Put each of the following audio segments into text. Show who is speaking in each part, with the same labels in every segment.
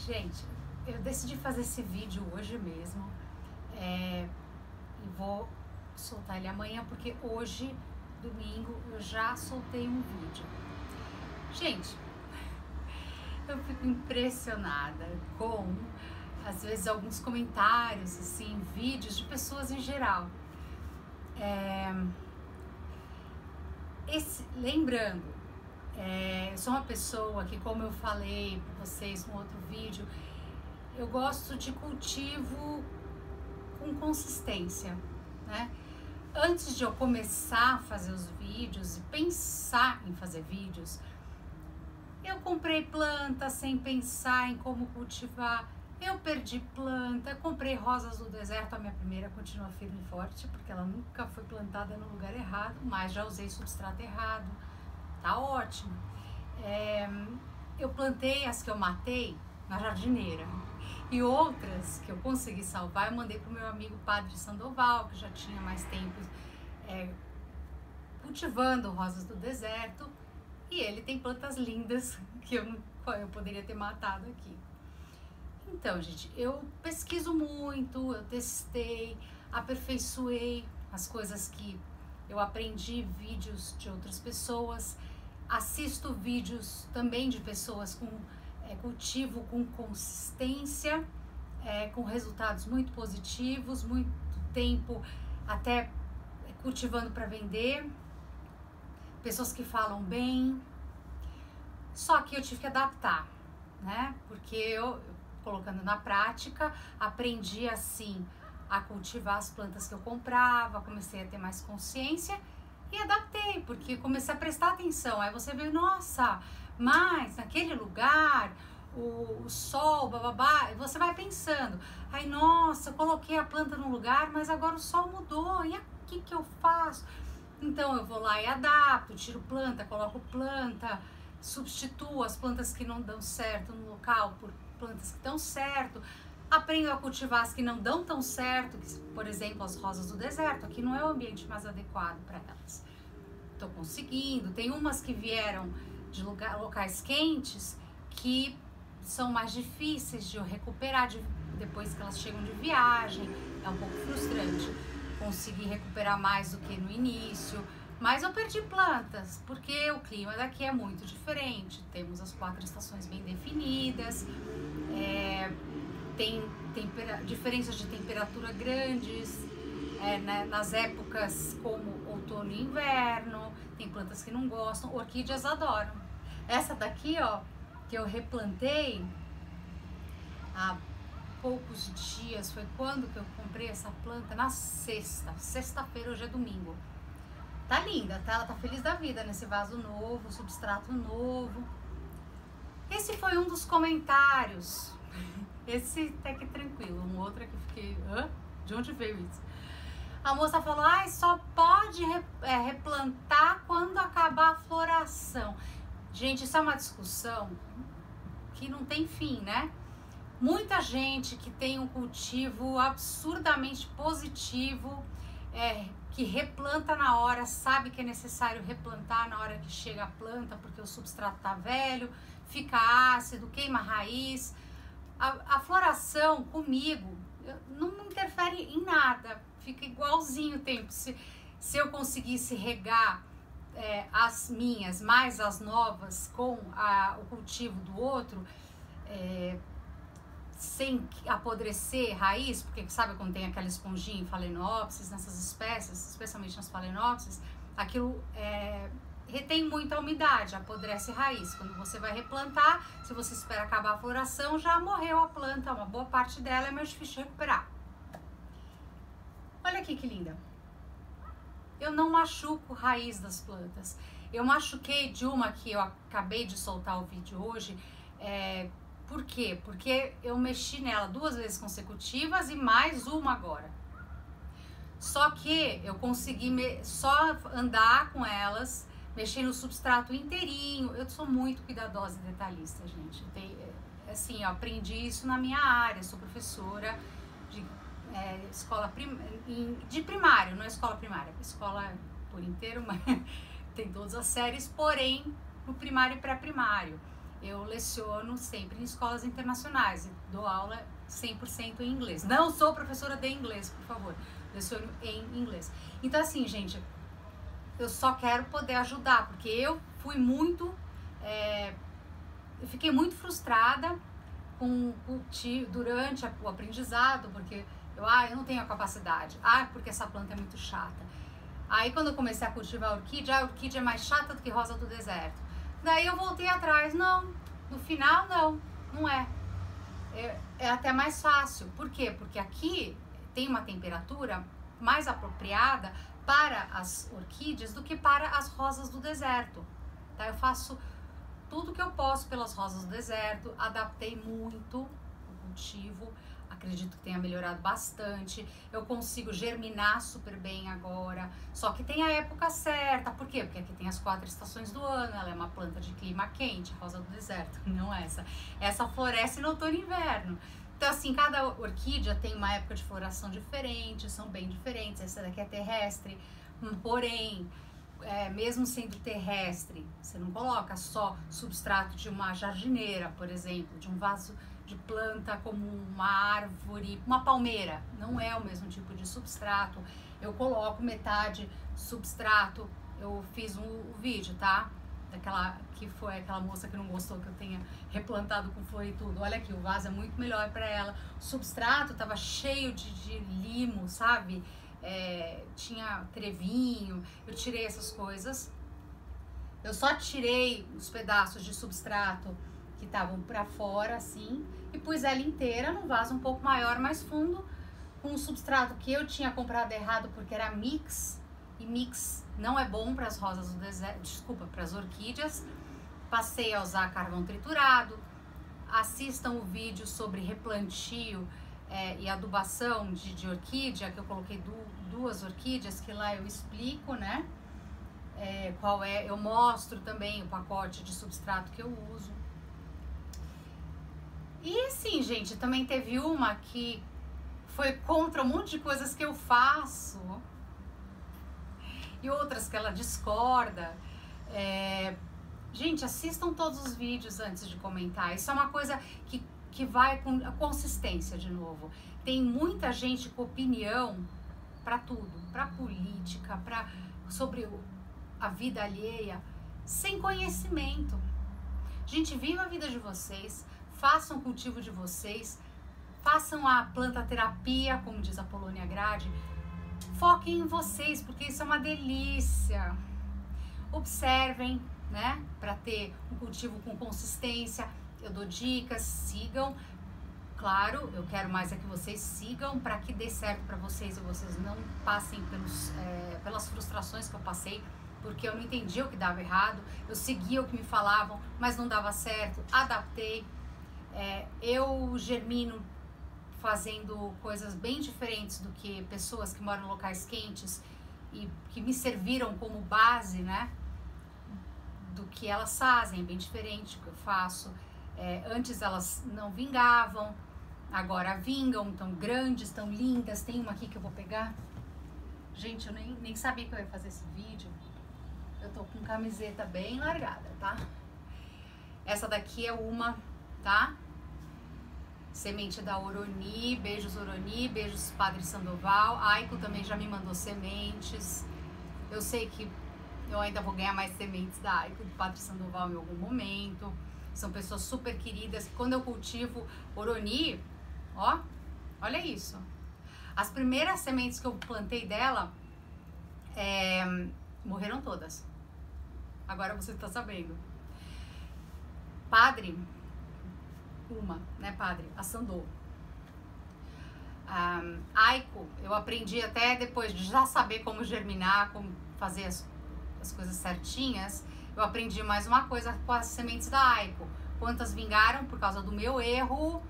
Speaker 1: Gente, eu decidi fazer esse vídeo hoje mesmo e vou soltar ele amanhã, porque hoje, domingo, eu já soltei um vídeo. Gente, eu fico impressionada com, às vezes, alguns comentários, assim, vídeos de pessoas em geral. Lembrando, eu sou uma pessoa que, como eu falei para vocês no outro vídeo, eu gosto de cultivo com consistência, né? Antes de eu começar a fazer os vídeos e pensar em fazer vídeos, eu comprei planta sem pensar em como cultivar. Eu perdi planta, comprei rosas do deserto, a minha primeira continua firme e forte, porque ela nunca foi plantada no lugar errado, mas já usei substrato errado, tá ótimo. Eu plantei as que eu matei na jardineira, e outras que eu consegui salvar, eu mandei pro meu amigo Padre Sandoval, que já tinha mais tempo cultivando rosas do deserto, e ele tem plantas lindas que eu poderia ter matado aqui. Então, gente, eu pesquiso muito, eu testei, aperfeiçoei as coisas que eu aprendi, vídeos de outras pessoas, assisto vídeos também de pessoas com cultivo com consistência, com resultados muito positivos, muito tempo até cultivando para vender, pessoas que falam bem, só que eu tive que adaptar, né? Porque eu colocando na prática, aprendi assim a cultivar as plantas que eu comprava, comecei a ter mais consciência e adaptei, porque comecei a prestar atenção. Aí você vê, nossa, mas naquele lugar, o sol, bababá, e você vai pensando, aí nossa, eu coloquei a planta num lugar, mas agora o sol mudou, e aqui que eu faço? Então eu vou lá e adapto, tiro planta, coloco planta, substituo as plantas que não dão certo no local por plantas que dão certo, aprendo a cultivar as que não dão tão certo, que, por exemplo, as rosas do deserto, aqui não é o ambiente mais adequado para elas. Estou conseguindo, tem umas que vieram de locais quentes que são mais difíceis de eu recuperar depois que elas chegam de viagem, é um pouco frustrante. Consegui recuperar mais do que no início, mas eu perdi plantas, porque o clima daqui é muito diferente, temos as 4 estações bem definidas, tem diferenças de temperatura grandes, nas épocas como outono e inverno, tem plantas que não gostam, orquídeas adoram. Essa daqui, ó, que eu replantei há poucos dias, foi quando que eu comprei essa planta? Na sexta-feira, hoje é domingo. Tá linda, tá? Ela tá feliz da vida nesse vaso novo, substrato novo. Esse foi um dos comentários. Esse até que tranquilo. Um outro é que fiquei, de onde veio isso? A moça falou, só pode replantar quando acabar a floração. Gente, isso é uma discussão que não tem fim, né? Muita gente que tem um cultivo absurdamente positivo, que replanta na hora, sabe que é necessário replantar na hora que chega a planta, porque o substrato tá velho, fica ácido, queima a raiz. A floração comigo não interfere em nada, fica igualzinho o tempo. Se eu conseguisse regar as minhas mais as novas com o cultivo do outro, sem apodrecer raiz, porque sabe quando tem aquela esponjinha em Phalaenopsis, nessas espécies, especialmente nas Phalaenopsis, aquilo retém muita umidade, apodrece raiz. Quando você vai replantar, se você espera acabar a floração, já morreu a planta, uma boa parte dela é mais difícil de recuperar. Olha aqui que linda. Eu não machuco raiz das plantas. Eu machuquei de uma que eu acabei de soltar o vídeo hoje, por quê? Porque eu mexi nela 2 vezes consecutivas e mais uma agora. Só que eu consegui só andar com elas, mexer no substrato inteirinho. Eu sou muito cuidadosa e detalhista, gente. Assim, eu aprendi isso na minha área, sou professora de escola de primário, não é escola primária, escola por inteiro, mas tem todas as séries, porém no primário e pré-primário. eu leciono sempre em escolas internacionais, dou aula 100% em inglês. Não sou professora de inglês, por favor, leciono em inglês. Então assim, gente, eu só quero poder ajudar, porque eu fui muito, eu fiquei muito frustrada durante o aprendizado, porque eu não tenho a capacidade, porque essa planta é muito chata. Aí quando eu comecei a cultivar a orquídea é mais chata do que rosa do deserto. Daí eu voltei atrás, não, no final não é. É até mais fácil. Por quê? Porque aqui tem uma temperatura mais apropriada para as orquídeas do que para as rosas do deserto. Tá? Eu faço tudo que eu posso pelas rosas do deserto, adaptei muito o cultivo, acredito que tenha melhorado bastante, eu consigo germinar super bem agora, só que tem a época certa. Por quê? Porque aqui tem as 4 estações do ano, ela é uma planta de clima quente, rosa do deserto, não essa floresce no outono e inverno. Então assim, cada orquídea tem uma época de floração diferente, são bem diferentes. Essa daqui é terrestre, porém, mesmo sendo terrestre, você não coloca só substrato de uma jardineira, por exemplo, de um vaso de planta como uma árvore, uma palmeira, não é o mesmo tipo de substrato. Eu coloco metade substrato. Eu fiz um vídeo, tá? Daquela que foi aquela moça que não gostou que eu tenha replantado com flor e tudo. Olha aqui, o vaso é muito melhor para ela. O substrato tava cheio de limo, sabe? Tinha trevinho. Eu tirei essas coisas. Eu só tirei os pedaços de substrato que estavam para fora, assim, e pus ela inteira num vaso um pouco maior, mais fundo, com um substrato que eu tinha comprado errado porque era mix, e mix não é bom para as rosas do deserto, desculpa, para as orquídeas. Passei a usar carvão triturado. Assistam o vídeo sobre replantio e adubação de orquídea, que eu coloquei 2 orquídeas, que lá eu explico, né? Eu mostro também o pacote de substrato que eu uso. E assim, gente, também teve uma que foi contra um monte de coisas que eu faço e outras que ela discorda. Gente, assistam todos os vídeos antes de comentar. Isso é uma coisa que vai com a consistência, de novo. Tem muita gente com opinião para tudo, para política, sobre a vida alheia, sem conhecimento. Gente, viva a vida de vocês, façam o cultivo de vocês, façam a plantaterapia, como diz a Polônia Grade, foquem em vocês, porque isso é uma delícia. Observem, né, para ter um cultivo com consistência. Eu dou dicas, sigam. Claro, eu quero mais que vocês sigam para que dê certo para vocês e vocês não passem pelas frustrações que eu passei, porque eu não entendia o que dava errado, eu seguia o que me falavam, mas não dava certo, adaptei. Eu germino fazendo coisas bem diferentes do que pessoas que moram em locais quentes e que me serviram como base, né, do que elas fazem. É bem diferente do que eu faço. Antes elas não vingavam, agora vingam, tão grandes, tão lindas. Tem uma aqui que eu vou pegar. Gente, eu nem sabia que eu ia fazer esse vídeo. Eu tô com camiseta bem largada, tá? Essa daqui é uma, tá? Semente da Oroni, beijos Padre Sandoval. Aiko também já me mandou sementes. Eu sei que eu ainda vou ganhar mais sementes da Aiko, do Padre Sandoval em algum momento. São pessoas super queridas. Quando eu cultivo Oroni, ó, olha isso. As primeiras sementes que eu plantei dela, morreram todas. Agora você tá sabendo. Padre, a Sandô. Aiko, eu aprendi até depois de já saber como germinar, como fazer as coisas certinhas. Eu aprendi mais uma coisa com as sementes da Aiko. Quantas vingaram por causa do meu erro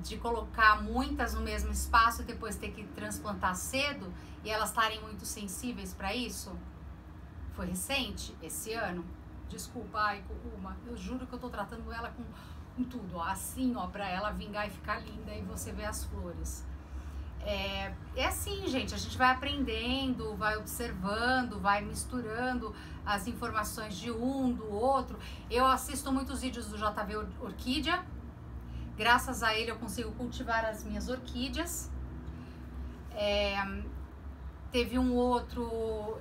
Speaker 1: de colocar muitas no mesmo espaço e depois ter que transplantar cedo e elas estarem muito sensíveis para isso? Foi recente, esse ano. Desculpa, Aiko, eu juro que eu tô tratando ela com tudo, ó, assim, ó, pra ela vingar e ficar linda e você ver as flores. É assim, gente, a gente vai aprendendo, vai observando, vai misturando as informações de um, do outro. Eu assisto muitos vídeos do JV Orquídea, graças a ele eu consigo cultivar as minhas orquídeas. Teve um outro,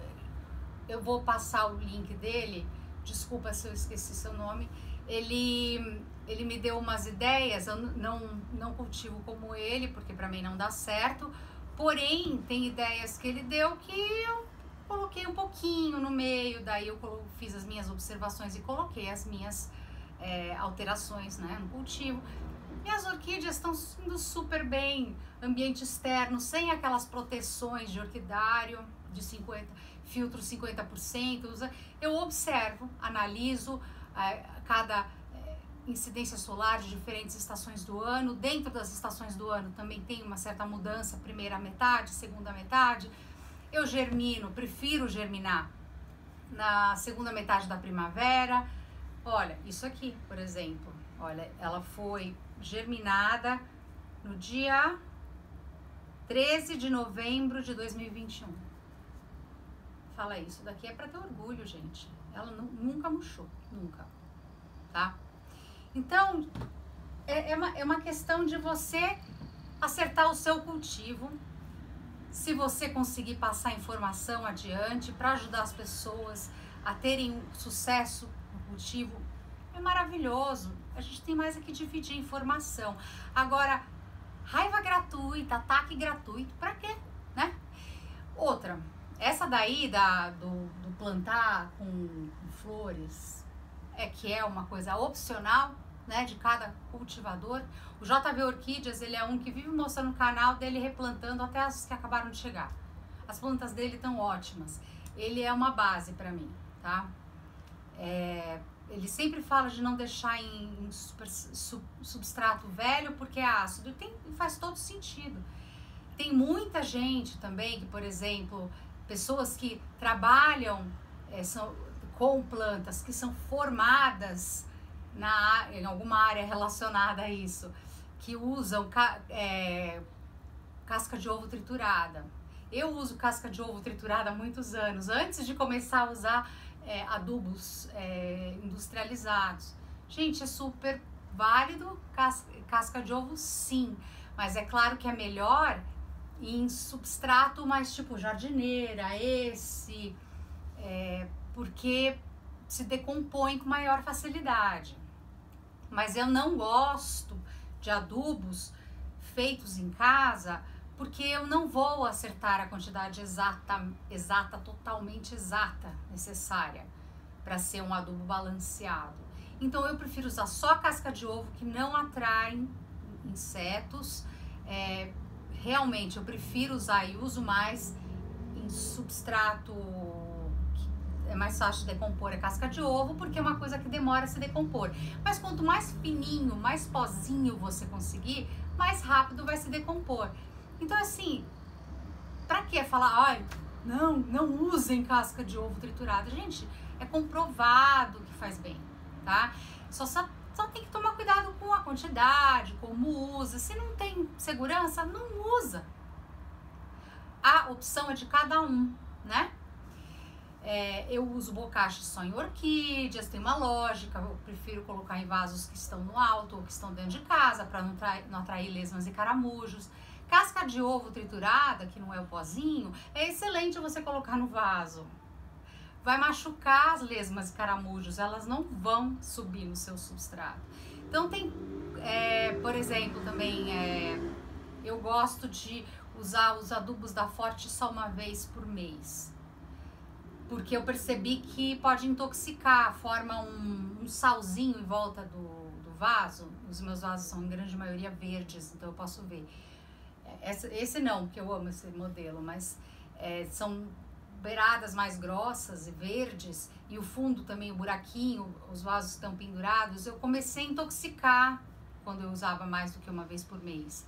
Speaker 1: eu vou passar o link dele, desculpa se eu esqueci seu nome, ele me deu umas ideias, eu não cultivo como ele, porque para mim não dá certo, porém tem ideias que ele deu que eu coloquei um pouquinho no meio, daí eu fiz as minhas observações e coloquei as minhas alterações, né, no cultivo. Minhas orquídeas estão indo super bem, ambiente externo, sem aquelas proteções de orquidário, de 50%, filtro 50%. Eu observo, analiso cada incidência solar de diferentes estações do ano. Dentro das estações do ano também tem uma certa mudança, primeira metade, segunda metade. Eu germino, prefiro germinar na segunda metade da primavera. Olha, isso aqui, por exemplo, olha, ela foi germinada no dia 13 de novembro de 2021. Fala isso, daqui é para ter orgulho, gente. Ela nunca murchou, nunca, tá? Então, é uma questão de você acertar o seu cultivo. Se você conseguir passar informação adiante para ajudar as pessoas a terem sucesso no cultivo, é maravilhoso. A gente tem mais aqui dividir informação. Agora, raiva gratuita, ataque gratuito, pra quê, né? Outra, essa daí do plantar com flores, que é uma coisa opcional, né, de cada cultivador. O JV Orquídeas, ele é um que vive mostrando no canal dele replantando até as que acabaram de chegar. As plantas dele estão ótimas. Ele é uma base pra mim, tá? Ele sempre fala de não deixar em substrato velho porque é ácido. E faz todo sentido. Tem muita gente também que, por exemplo, pessoas que trabalham com plantas, que são formadas em alguma área relacionada a isso, que usam casca de ovo triturada. Eu uso casca de ovo triturada há muitos anos, antes de começar a usar adubos industrializados. Gente, é super válido casca de ovo, sim, mas é claro que é melhor em substrato mais tipo jardineira, porque se decompõe com maior facilidade. Mas eu não gosto de adubos feitos em casa, porque eu não vou acertar a quantidade exata, totalmente exata, necessária para ser um adubo balanceado. Então eu prefiro usar só casca de ovo, que não atraem insetos. Realmente eu prefiro usar e uso mais em substrato que é mais fácil de decompor, é casca de ovo, porque é uma coisa que demora a se decompor. Mas quanto mais fininho, mais pozinho você conseguir, mais rápido vai se decompor. Então, assim, pra que falar, não usem casca de ovo triturada? Gente, é comprovado que faz bem, tá? Só tem que tomar cuidado com a quantidade, como usa. Se não tem segurança, não usa. A opção é de cada um, né? Eu uso bocache só em orquídeas, tem uma lógica. Eu prefiro colocar em vasos que estão no alto ou que estão dentro de casa, para não atrair lesmas e caramujos. Casca de ovo triturada, que não é o pozinho, é excelente você colocar no vaso. Vai machucar as lesmas e caramujos, elas não vão subir no seu substrato. Então tem, por exemplo, também eu gosto de usar os adubos da Forte só uma vez por mês. Porque eu percebi que pode intoxicar, forma um salzinho em volta do vaso. Os meus vasos são em grande maioria verdes, então eu posso ver. Esse não, porque eu amo esse modelo, mas são beiradas mais grossas e verdes, e o fundo também, o buraquinho, os vasos estão pendurados. Eu comecei a intoxicar quando eu usava mais do que uma vez por mês.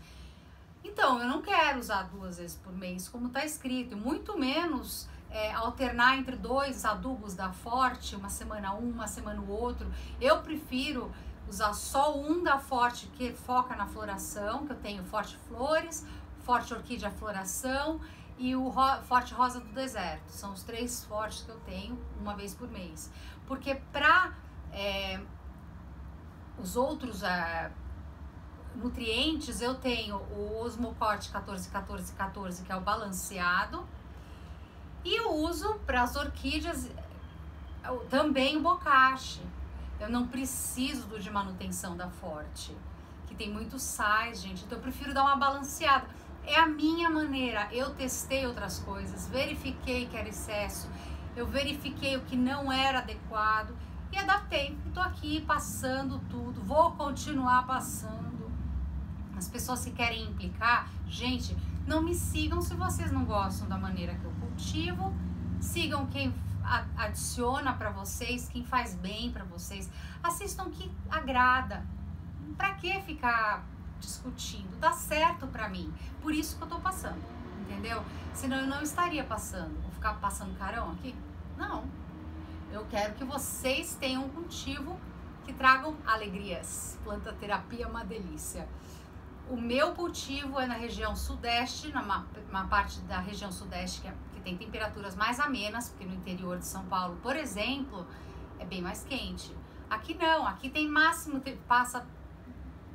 Speaker 1: Então, eu não quero usar 2 vezes por mês, como está escrito, muito menos alternar entre 2 adubos da Forte, uma semana um, uma semana o outro. Eu prefiro usar só um da Forte, que foca na floração, que eu tenho Forte Flores, Forte Orquídea Floração e o Forte Rosa do Deserto. São os 3 fortes que eu tenho uma vez por mês. Porque para os outros nutrientes, eu tenho o Osmocorte 14-14-14, que é o balanceado. E eu uso para as orquídeas também o Bokashi. Eu não preciso do de manutenção da Forte, que tem muitos sais, gente. Então eu prefiro dar uma balanceada. É a minha maneira. Eu testei outras coisas, verifiquei que era excesso, eu verifiquei o que não era adequado e adaptei. Estou aqui passando tudo, vou continuar passando. As pessoas que querem implicar, gente, não me sigam se vocês não gostam da maneira que eu cultivo. Sigam quem adiciona para vocês, quem faz bem para vocês. Assistam o que agrada. Pra que ficar discutindo? Dá certo pra mim. Por isso que eu tô passando, entendeu? Senão eu não estaria passando. Vou ficar passando carão aqui? Não. Eu quero que vocês tenham um cultivo que tragam alegrias. Planta terapia é uma delícia. O meu cultivo é na região sudeste, numa parte da região sudeste que tem temperaturas mais amenas, porque no interior de São Paulo, por exemplo, é bem mais quente. Aqui não, aqui tem máximo,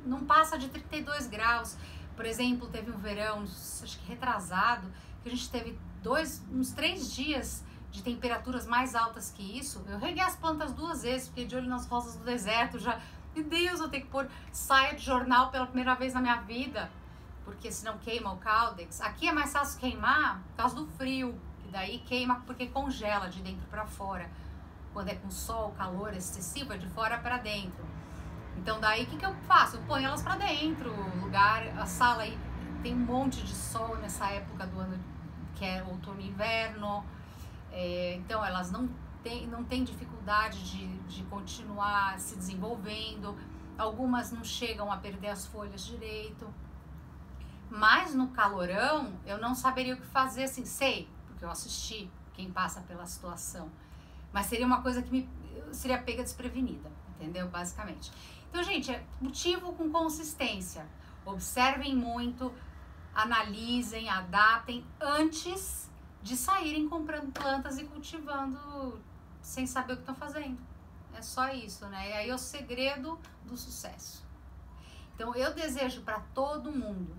Speaker 1: não passa de 32 graus. Por exemplo, teve um verão, acho que retrasado, que a gente teve uns 3 dias de temperaturas mais altas que isso. Eu reguei as plantas 2 vezes, fiquei de olho nas rosas do deserto já. Meu Deus, eu tenho que pôr saia de jornal pela primeira vez na minha vida, porque senão queima o caudex. Aqui é mais fácil queimar por causa do frio, que daí queima porque congela de dentro para fora. Quando é com sol, calor excessivo, é de fora para dentro. Então daí o que eu faço? Eu ponho elas para dentro, a sala aí tem um monte de sol nessa época do ano, que é outono e inverno. Então elas não tem dificuldade de continuar se desenvolvendo. Algumas não chegam a perder as folhas direito. Mas no calorão eu não saberia o que fazer, assim, sei, porque eu assisti quem passa pela situação. Mas seria uma coisa que seria pega desprevenida, entendeu? Basicamente. Então, gente, é cultivo com consistência. Observem muito, analisem, adaptem antes de saírem comprando plantas e cultivando sem saber o que estão fazendo. É só isso, né? E aí é o segredo do sucesso. Então, eu desejo para todo mundo,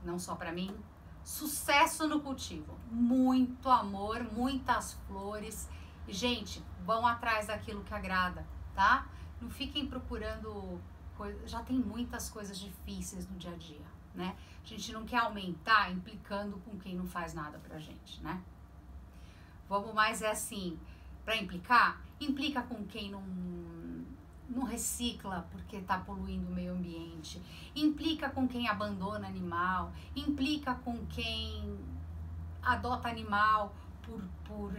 Speaker 1: não só para mim, sucesso no cultivo. Muito amor, muitas flores. E, gente, vão atrás daquilo que agrada, tá? Não fiquem procurando coisas. Já tem muitas coisas difíceis no dia a dia, né? A gente não quer aumentar implicando com quem não faz nada pra gente, né? Vamos mais assim, pra implicar, implica com quem não recicla porque tá poluindo o meio ambiente, implica com quem abandona animal, implica com quem adota animal por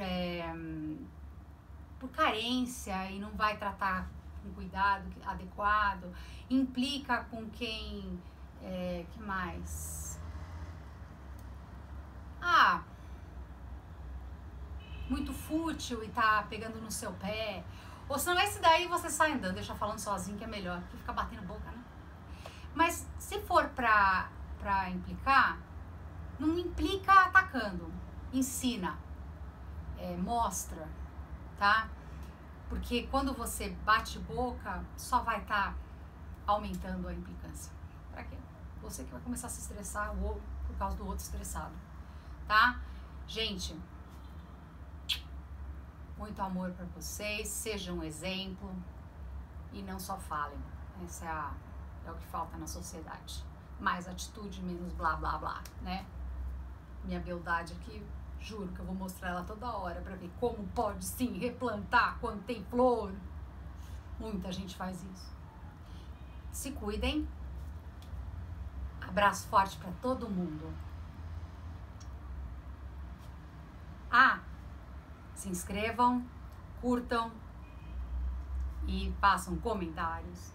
Speaker 1: carência e não vai tratar com cuidado adequado, implica com quem, que mais? Muito fútil e tá pegando no seu pé, ou senão esse daí você sai andando, deixa falando sozinho que é melhor, porque fica batendo boca, né? Mas se for pra implicar, não implica atacando, ensina, mostra, tá? Porque quando você bate boca, só vai estar aumentando a implicância. Pra quê? Você que vai começar a se estressar ou por causa do outro estressado, tá? Gente, muito amor pra vocês, sejam um exemplo e não só falem. Esse é o que falta na sociedade. Mais atitude, menos blá blá blá, né? Minha beldade aqui, juro que eu vou mostrar ela toda hora pra ver como pode sim replantar quando tem flor. Muita gente faz isso. Se cuidem. Abraço forte pra todo mundo. Se inscrevam, curtam e façam comentários.